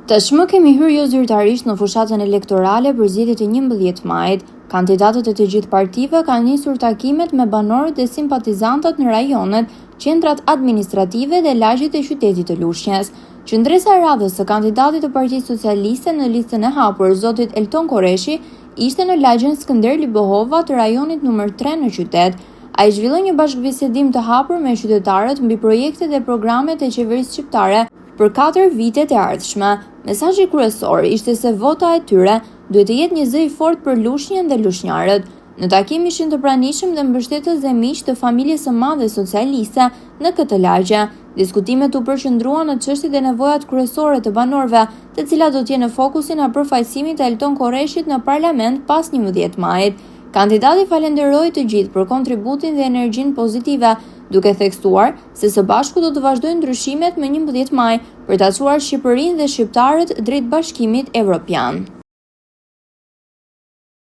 Tashmë kemi hyrë jo zyrtarisht në fushatën elektorale për zgjedhjet e 11 majit. Kandidatët e të gjithë partive kanë nisur takimet me banorët dhe simpatizantët në rajonet, qendrat administrative dhe lagjet e qytetit të Lushnjës. Qëndresa e radhës së kandidatit të Partisë Socialiste në listën e hapur, zotit Elton Koreshi, ishte në lagjen Skënder Libohova të rajonit numër 3 në qytet. Ai zhvilloi një bashkëbisedim të hapur me qytetarët mbi projektet dhe programet e qeverisë shqiptare për 4 vitet e ardhshme. Mesazhi kryesor ishte se vota e tyre duhet të jetë një zë i fortë për Lushnjën dhe lushnjarët. Në takim ishin të pranishëm dhe mbështetës dhe miq të familjes së madhe socialiste në këtë lagje. Diskutimet u përqendruan në çështjet e nevojat kryesore të banorëve, të cilat do të jenë në fokusin e përfaqësimit të Elton Koreshit në parlament pas 11 majit. Kandidati falenderoi të gjithë për kontributin dhe energjinë pozitive, duke theksuar se së bashku do të vazhdojnë ndryshimet me 11 maj për ta çuar Shqipërinë dhe shqiptarët drejt Bashkimit Evropian.